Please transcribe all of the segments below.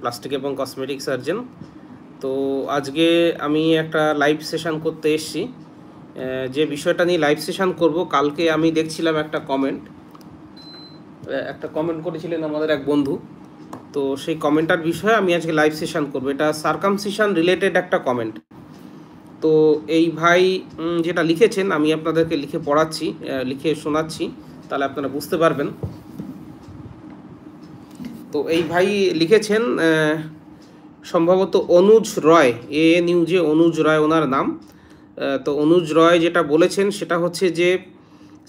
Plastic এবং cosmetic surgeon. তো আজকে আমি একটা লাইভ সেশন করতে এসেছি। যে বিষয়টা নিয়ে লাইভ সেশন করব, কালকে আমি দেখছিলাম একটা কমেন্ট করেছিলেন আমাদের এক বন্ধু। তো সেই কমেন্টটার বিষয়ে আমি আজকে লাইভ সেশন করব। এটা সার্কামসিশন রিলেটেড একটা কমেন্ট। তো এই ভাই যেটা লিখেছেন আমি আপনাদেরকে লিখে শোনাচ্ছি, তাহলে আপনারা বুঝতে পারবেন। তো এই ভাই লিখেছেন সম্ভবত অনুজ রয়, নিউজে অনুজ রয় ওনার নাম। তো অনুজ রয় যেটা বলেছেন সেটা হচ্ছে যে,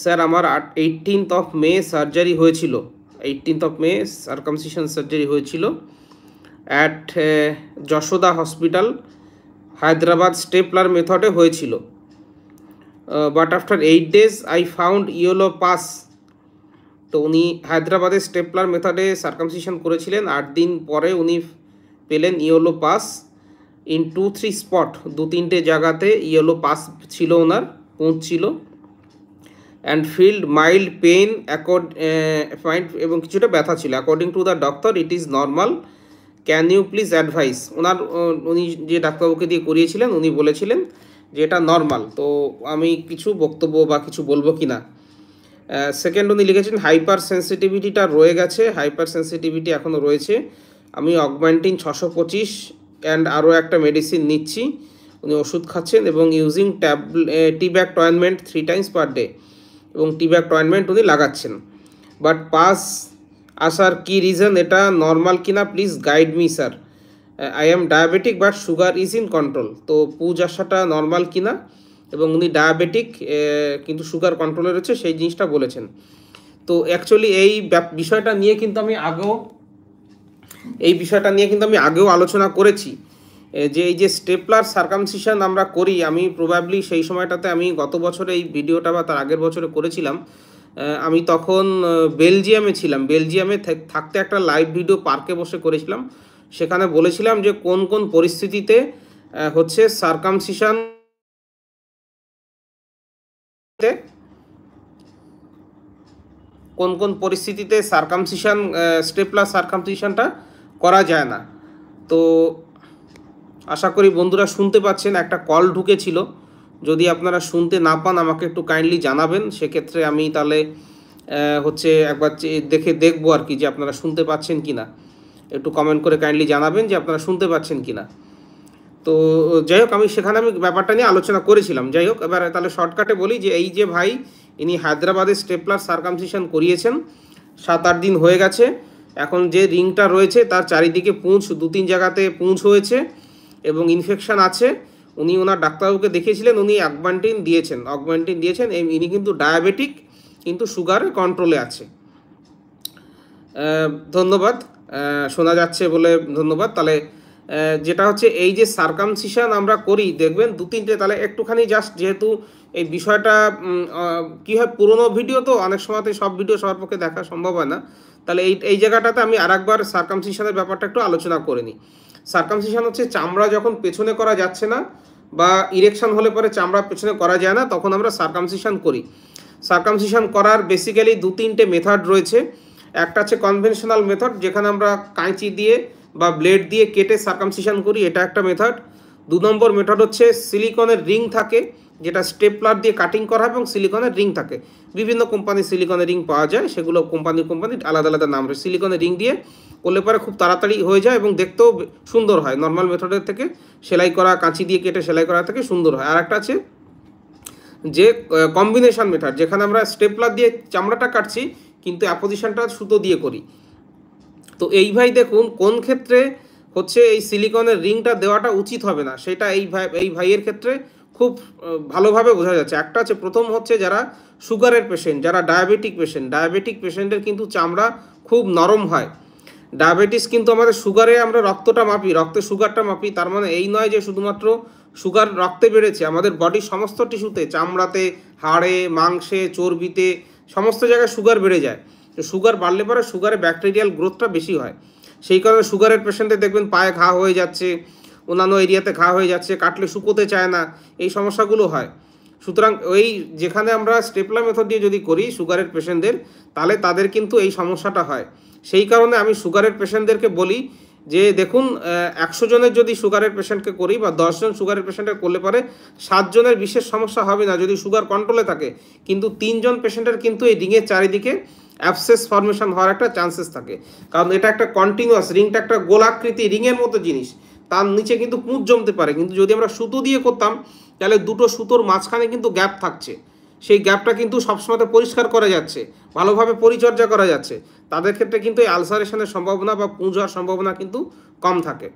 স্যার আমার 18th মে সার্জারি হয়েছিল, 18th মে সার্কামসিশন সার্জারি হয়েছিল at Yashoda hospital, Hyderabad stapler মেথডে হয়েছিল। But after 8 days I found yellow pus. তো উনি হায়দ্রাবাদের স্টেপলার মেথডে সার্কামসিশন করেছিলেন, 8 দিন পরে উনি পেলেন ইয়েলো পাস ইন 2-3 স্পট, 2-3টে জায়গাতে ইয়েলো পাস ছিল, ওনার পুঁজ ছিল। অ্যান্ড ফিল্ড মাইল্ড পেইন এবং কিছুটা ব্যথা ছিল। According to the doctor it is normal, can you please advise. উনি যে ডাক্তারবাবুকে দিয়ে করিয়েছিলেন উনি বলেছিলেন যে এটা নর্মাল। তো আমি কিছু বক্তব্য বা কিছু বলবো কি না। সেকেন্ড উনি লিখেছেন হাইপার সেন্সিটিভিটিটা রয়ে গেছে, হাইপার সেন্সিটিভিটি এখনও রয়েছে। আমি অগমেন্টিন 625 অ্যান্ড আরও একটা মেডিসিন নিচ্ছি, উনি ওষুধ খাচ্ছেন এবং using T bag ointment 3 times per day, এবং টি-ব্যাগ টয়েনমেন্ট উনি লাগাচ্ছেন। বাট পাস আসার কি রিজন, এটা নর্মাল কিনা please guide me sir. I am diabetic but sugar is in control. তো পুজ আসাটা নর্মাল কিনা, এবং উনি ডায়াবেটিক কিন্তু সুগার কন্ট্রোলে রয়েছে, সেই জিনিসটা বলেছেন। তো অ্যাকচুয়ালি এই বিষয়টা নিয়ে কিন্তু আমি আগেও আলোচনা করেছি যে এই যে স্টেপলার সার্কামসিশন আমরা করি, আমি প্রবাবলি সেই সময়টাতে আমি গত বছরে এই ভিডিওটা বা তার আগের বছরে করেছিলাম। আমি তখন বেলজিয়ামে ছিলাম, বেলজিয়ামে থাকতে একটা লাইভ ভিডিও পার্কে বসে করেছিলাম। সেখানে বলেছিলাম যে কোন কোন পরিস্থিতিতে হচ্ছে সার্কামসিশন স্টেপলার সার্কামসিশনটা করা যায় না। তো আশা করি বন্ধুরা শুনতে পাচ্ছেন, একটা কল ঢুকেছিল। যদি আপনারা শুনতে না পান আমাকে একটু কাইন্ডলি জানাবেন, সেক্ষেত্রে আমি তাহলে হচ্ছে একবার দেখবো আর কি যে আপনারা শুনতে পাচ্ছেন কি না। একটু কমেন্ট করে কাইন্ডলি জানাবেন যে আপনারা শুনতে পাচ্ছেন কি না। তো যাই হোক, সেখানে আমি ব্যাপারটা নিয়ে আলোচনা করেছিলাম। যাই হোক, এবার তাহলে শর্টকাটে বলি যে এই যে ভাই ইনি হায়দ্রাবাদে স্টেপলার সার্কামসিশন করিয়েছেন, 7-8 দিন হয়ে গেছে। এখন যে রিংটা রয়েছে তার চারিদিকে পুঁজ, 2-3 জায়গাতে পুঁজ হয়েছে এবং ইনফেকশান আছে। উনি ওনার ডাক্তারবাবুকে দেখিয়েছিলেন, উনি অগমেন্টিন দিয়েছেন। ইনি কিন্তু ডায়াবেটিক, কিন্তু সুগারের কন্ট্রোলে আছে। ধন্যবাদ, শোনা যাচ্ছে বলে ধন্যবাদ। তাহলে যেটা হচ্ছে এই যে সার্কামসিশন আমরা করি, দেখবেন 2-3টে, তাহলে একটুখানি জাস্ট, যেহেতু এই বিষয়টা কী হয়, পুরোনো ভিডিও তো অনেক সময়তে সব ভিডিও সবার পক্ষে দেখা সম্ভব হয় না। তাহলে এই জায়গাটাতে আমি আরেকবার সার্কামসিশনের ব্যাপারটা একটু আলোচনা করে নিই। সার্কামসিশন হচ্ছে চামড়া যখন পেছনে করা যাচ্ছে না বা ইরেকশন হলে পরে চামড়া পেছনে করা যায় না, তখন আমরা সার্কামসিশন করি। সার্কামসিশন করার বেসিক্যালি 2-3টে মেথড রয়েছে। একটা হচ্ছে কনভেনশনাল মেথড, যেখানে আমরা কাঁচি দিয়ে বা ব্লেড দিয়ে কেটে সার্কামসিশন করি, এটা একটা মেথড। 2 নম্বর মেথড হচ্ছে সিলিকনের রিং থাকে, যেটা স্টেপলার দিয়ে কাটিং করা হয় এবং সিলিকনের রিং থাকে। বিভিন্ন কোম্পানির সিলিকনের রিং পাওয়া যায়, সেগুলো কোম্পানি আলাদা আলাদা নাম রয়েছে। সিলিকনের রিং দিয়ে করলে পরে খুব তাড়াতাড়ি হয়ে যায় এবং দেখতেও সুন্দর হয়, নর্মাল মেথডের থেকে সেলাই করা, কাঁচি দিয়ে কেটে সেলাই করা থেকে সুন্দর হয়। আর একটা আছে যে কম্বিনেশন মেথড, যেখানে আমরা স্টেপলার দিয়ে চামড়াটা কাটছি কিন্তু অ্যাপোজিশনটা সুতো দিয়ে করি। তো এই ভাই দেখুন কোন ক্ষেত্রে হচ্ছে এই সিলিকনের রিংটা দেওয়াটা উচিত হবে না, সেটা এই ভাইয়ের ক্ষেত্রে খুব ভালোভাবে বোঝা যাচ্ছে। একটা হচ্ছে, প্রথম হচ্ছে যারা সুগারের পেশেন্ট, যারা ডায়াবেটিক পেশেন্টের কিন্তু চামড়া খুব নরম হয়। ডায়াবেটিস কিন্তু আমাদের সুগারে, আমরা রক্তে সুগারটা মাপি। তার মানে এই নয় যে শুধুমাত্র সুগার রক্তে বেড়েছে, আমাদের বডির সমস্ত টিস্যুতে, চামড়াতে, হাড়ে, মাংসে, চর্বিতে, সমস্ত জায়গায় সুগার বেড়ে যায়। তো সুগার বাড়লে পরে সুগারে ব্যাকটেরিয়াল গ্রোথটা বেশি হয়। সেই কারণে সুগারের পেশেন্টে দেখবেন পায়ে ঘা হয়ে যাচ্ছে, অন্যান্য এরিয়াতে ঘা হয়ে যাচ্ছে, কাটলে শুকোতে চায় না, এই সমস্যাগুলো হয়। সুতরাং যেখানে আমরা স্টেপলার মেথড দিয়ে যদি করি সুগারের পেশেন্টদের, তাহলে তাদের কিন্তু এই সমস্যাটা হয়। সেই কারণে আমি সুগারের পেশেন্টদেরকে বলি যে দেখুন 100 জনের যদি সুগারের পেশেন্টকে করি বা 10 জন সুগারের পেশেন্টের করলে পরে 7 জনের বিশেষ সমস্যা হবে না যদি সুগার কন্ট্রোলে থাকে, কিন্তু 3 জন পেশেন্টের কিন্তু এই রিংয়ের চারিদিকে অ্যাবসেস ফর্মেশন হওয়ার একটা চান্সেস থাকে, কারণ এটা একটা কন্টিনিউয়াস, রিংটা একটা গোলাকৃতি রিংয়ের মতো জিনিস, তার নিচে কিন্তু পুঁজ জমতে পারে। কিন্তু যদি আমরা সুতো দিয়ে করতাম তাহলে দুটো সুতোর মাঝখানে কিন্তু গ্যাপ থাকছে, সেই গ্যাপটা কিন্তু সবসময় পরিষ্কার করা যাচ্ছে, ভালোভাবে পরিচর্যা করা যাচ্ছে, তাদের ক্ষেত্রে কিন্তু এই আলসারেশনের সম্ভাবনা বা পুঁজ হওয়ার সম্ভাবনা কিন্তু কম থাকে।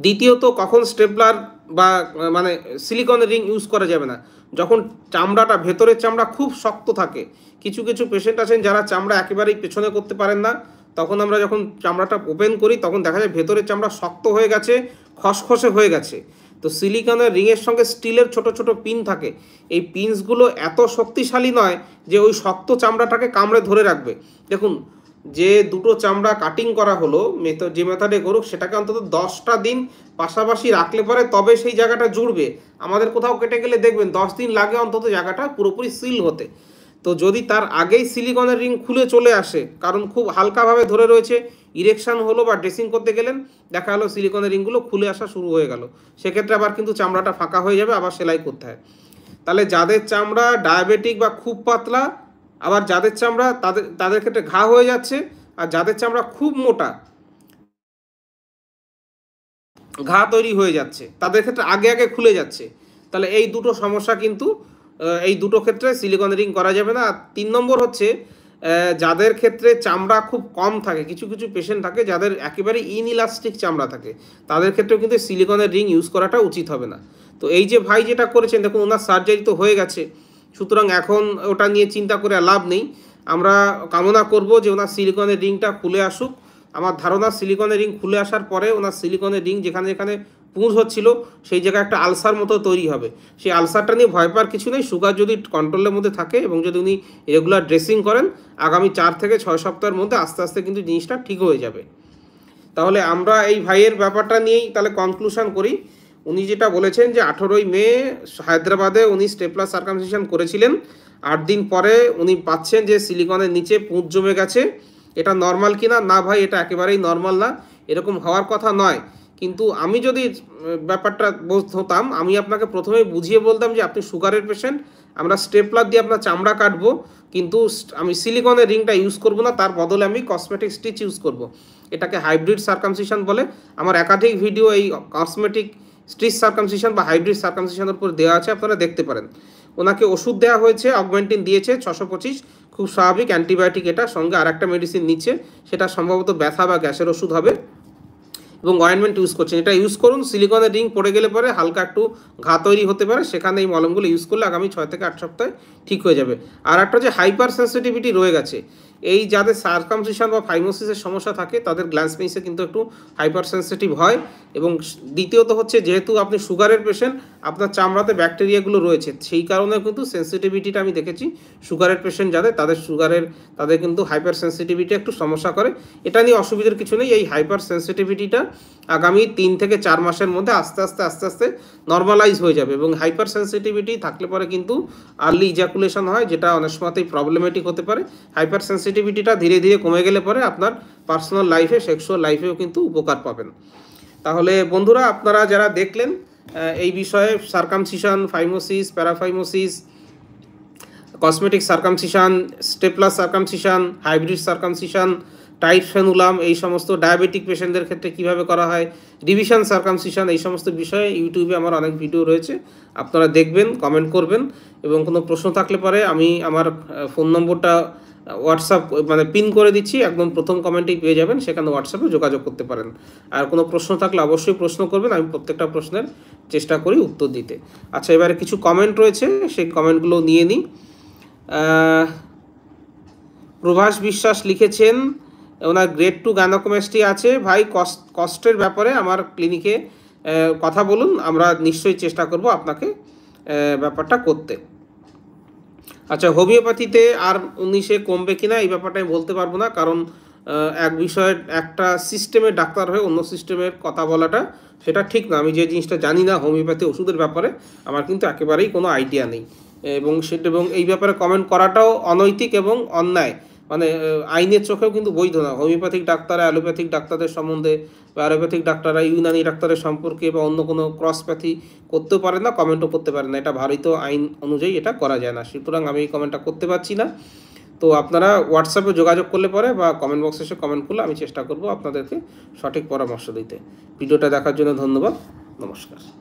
দ্বিতীয়ত, কখন স্টেপলার বা মানে সিলিকনের রিং ইউজ করা যাবে না, যখন চামড়াটা, ভেতরের চামড়া খুব শক্ত থাকে। কিছু কিছু পেশেন্ট আছেন যারা চামড়া একেবারেই পেছনে করতে পারেন না, তখন আমরা যখন চামড়াটা ওপেন করি তখন দেখা যায় ভেতরের চামড়া শক্ত হয়ে গেছে, খসখসে হয়ে গেছে। তো সিলিকনের রিংয়ের সঙ্গে স্টিলের ছোট ছোট পিন থাকে, এই পিনসগুলো এত শক্তিশালী নয় যে ওই শক্ত চামড়াটাকে কামড়ে ধরে রাখবে। দেখুন, যে দুটো চামড়া কাটিং করা হলো যে মেথডে করুক, সেটাকে অন্তত 10টা দিন পাশাপাশি রাখলে পরে তবে সেই জায়গাটা জুড়বে। আমাদের কোথাও কেটে গেলে দেখবেন 10 দিন লাগে অন্তত জায়গাটা পুরোপুরি সিল হতে। তো যদি তার আগেই সিলিকনের রিং খুলে চলে আসে, কারণ খুব হালকাভাবে ধরে রয়েছে, ইরেকশন হলো বা ড্রেসিং করতে গেলেন দেখা হলো সিলিকনের রিংগুলো খুলে আসা শুরু হয়ে গেল, সেক্ষেত্রে আবার কিন্তু চামড়াটা ফাঁকা হয়ে যাবে, আবার সেলাই করতে হয়। তাহলে যাদের চামড়া ডায়াবেটিক বা খুব পাতলা, আবার যাদের চামড়া তাদের ক্ষেত্রে ঘা হয়ে যাচ্ছে, আর যাদের চামড়া খুব মোটা ঘা তৈরি হয়ে যাচ্ছে, তাদের ক্ষেত্রে আগে আগে খুলে যাচ্ছে, তাহলে এই দুটো সমস্যা কিন্তু এই দুটো ক্ষেত্রে সিলিকন রিং করা যাবে না। আর 3 নম্বর হচ্ছে যাদের ক্ষেত্রে চামড়া খুব কম থাকে, কিছু কিছু পেশেন্ট থাকে যাদের একেবারে ইনইলাস্টিক চামড়া থাকে, তাদের ক্ষেত্রেও কিন্তু সিলিকনের রিং ইউজ করাটা উচিত হবে না। তো এই যে ভাই যেটা করেছেন, দেখুন ওনার সার্জারি তো হয়ে গেছে, সুতরাং এখন ওটা নিয়ে চিন্তা করে লাভ নেই। আমরা কামনা করব যে ওনার সিলিকনের রিংটা খুলে আসুক। আমার ধারণা সিলিকনের রিং খুলে আসার পরে ওনার সিলিকনের রিং যেখানে যেখানে পুঁজ হচ্ছিল সেই জায়গায় একটা আলসার মতো তৈরি হবে। সেই আলসারটা নিয়ে ভয় পাওয়ার কিছু নেই, সুগার যদি কন্ট্রোলের মধ্যে থাকে এবং যদি উনি রেগুলার ড্রেসিং করেন, আগামী 4 থেকে 6 সপ্তাহের মধ্যে আস্তে আস্তে কিন্তু জিনিসটা ঠিক হয়ে যাবে। তাহলে আমরা এই ভাইয়ের ব্যাপারটা নিয়েই তাহলে কনক্লুশন করি। উনি যেটা বলেছেন যে 18ই মে হায়দ্রাবাদে উনি স্টেপলার সার্কামসিশন করেছিলেন, 8 দিন পরে উনি পাচ্ছেন যে সিলিকনের নিচে পুঁজ জমে গেছে। এটা নর্মাল কিনা? না ভাই, এটা একেবারেই নর্মাল না, এরকম হওয়ার কথা নয়। কিন্তু আমি যদি ব্যাপারটা হতাম, আমি আপনাকে প্রথমেই বুঝিয়ে বলতাম যে আপনি সুগারের পেশেন্ট, আমরা স্টেপলার দিয়ে আপনার চামড়া কাটবো, কিন্তু আমি সিলিকনের রিংটা ইউজ করব না, তার বদলে আমি কসমেটিক স্টিচ ইউজ করব। এটাকে হাইব্রিড সার্কামসিশন বলে। আমার একাধিক ভিডিও এই কসমেটিক স্টিচ সার্কামসিশন বা হাইব্রিড সার্কামসিশনের উপর দেওয়া আছে, আপনারা দেখতে পারেন। ওনাকে ওষুধ দেওয়া হয়েছে, অগমেন্টিন দিয়েছে 625, খুব স্বাভাবিক, অ্যান্টিবায়োটিক, এটা সঙ্গে আরেকটা মেডিসিন নিচ্ছে, সেটা সম্ভবত ব্যথা বা গ্যাসের ওষুধ হবে, এবং অয়েনমেন্ট ইউজ করছেন। এটা ইউজ করুন। সিলিকনের রিং পড়ে গেলে পরে হালকা একটু ঘা তৈরি হতে পারে, সেখানে এই মলমগুলো ইউজ করলে আগামী 6 থেকে 8 সপ্তাহে ঠিক হয়ে যাবে। আর একটা যে হাইপার সেন্সিটিভিটি রয়ে গেছে, এই যাদের সার্কামসিশন বা ফাইমোসিসের সমস্যা থাকে তাদের গ্ল্যান্স পেইন্সে কিন্তু একটু হাইপার সেন্সিটিভ হয়। এবং দ্বিতীয়ত হচ্ছে, যেহেতু আপনি সুগারের পেশেন্ট, আপনার চামড়াতে ব্যাকটেরিয়াগুলো রয়েছে, সেই কারণে কিন্তু সেন্সিটিভিটিটা আমি দেখেছি সুগারের পেশেন্ট যাদের, তাদের কিন্তু হাইপার সেন্সিটিভিটি একটু সমস্যা করে। এটা নিয়ে অসুবিধার কিছু নেই। এই হাইপার সেন্সিটিভিটিটা আগামী 3 থেকে 4 মাসের মধ্যে আস্তে আস্তে নর্মালাইজ হয়ে যাবে। এবং হাইপার সেন্সিটিভিটি থাকলে পরে কিন্তু আর্লি ইজাকুলেশন হয়, যেটা অনেক সময়তেই প্রবলেমেটিক হতে পারে। হাইপার সেন্সিটিভিটিটা ধীরে ধীরে কমে গেলে পরে আপনার পার্সোনাল লাইফে, সেক্সুয়াল লাইফেও কিন্তু উপকার পাবেন। তাহলে বন্ধুরা, আপনারা যারা দেখলেন এই বিষয়ে circumcision, phimosis, paraphimosis, cosmetic circumcision, stapler circumcision, hybrid circumcision, tight frenulum, এই সমস্ত ডায়াবেটিক পেশেন্টদের ক্ষেত্রে কিভাবে করা হয়, রিভিশন সার্কামসিশন, এই সমস্ত বিষয়ে ইউটিউবে আমার অনেক ভিডিও রয়েছে, আপনারা দেখবেন, কমেন্ট করবেন। এবং কোনো প্রশ্ন থাকলে পরে আমি আমার ফোন নম্বরটা হোয়াটসঅ্যাপ পিন করে দিচ্ছি, একদম প্রথম কমেন্টেই পেয়ে যাবেন, সেখানে হোয়াটসঅ্যাপে যোগাযোগ করতে পারেন। আর কোনো প্রশ্ন থাকলে অবশ্যই প্রশ্ন করবেন, আমি প্রত্যেকটা প্রশ্নের চেষ্টা করি উত্তর দিতে। আচ্ছা, এবারে কিছু কমেন্ট রয়েছে, সেই কমেন্টগুলো নিয়ে নিই। প্রভাস বিশ্বাস লিখেছেন, ওনার গ্রেড 2 গাইনোকোমাস্টি আছে। ভাই, কস্টের ব্যাপারে আমার ক্লিনিকে কথা বলুন, আমরা নিশ্চয়ই চেষ্টা করব আপনাকে ব্যাপারটা করতে। আচ্ছা, হোমিওপ্যাথিতে আর 19-এ কমবে কিনা এই ব্যাপারটা আমি বলতে পারবো না, কারণ এক বিষয়ে একটা সিস্টেমের ডাক্তার হয়ে অন্য সিস্টেমের কথা বলাটা সেটা ঠিক না। আমি যে জিনিসটা জানি না হোমিওপ্যাথি ওষুধের ব্যাপারে, আমার কিন্তু একেবারেই কোনো আইডিয়া নেই, এবং এই ব্যাপারে কমেন্ট করাটাও অনৈতিক এবং অন্যায়। মানে আইনের চোখেও কিন্তু বৈধ না। হোমিওপ্যাথিক ডাক্তাররা অ্যালোপ্যাথিক ডাক্তারদের সম্বন্ধে বা অ্যালোপ্যাথিক ডাক্তাররা ইউনানি ডাক্তারের সম্পর্কে বা অন্য কোনো ক্রসপ্যাথি করতেও পারে না, কমেন্টও করতে পারে না। এটা ভারতীয় আইন অনুযায়ী এটা করা যায় না, সুতরাং আমি এই কমেন্টটা করতে পারছি না। তো আপনারা হোয়াটসঅ্যাপে যোগাযোগ করলে পরে বা কমেন্ট বক্সে এসে কমেন্ট করলে আমি চেষ্টা করব আপনাদেরকে সঠিক পরামর্শ দিতে। ভিডিওটা দেখার জন্য ধন্যবাদ। নমস্কার।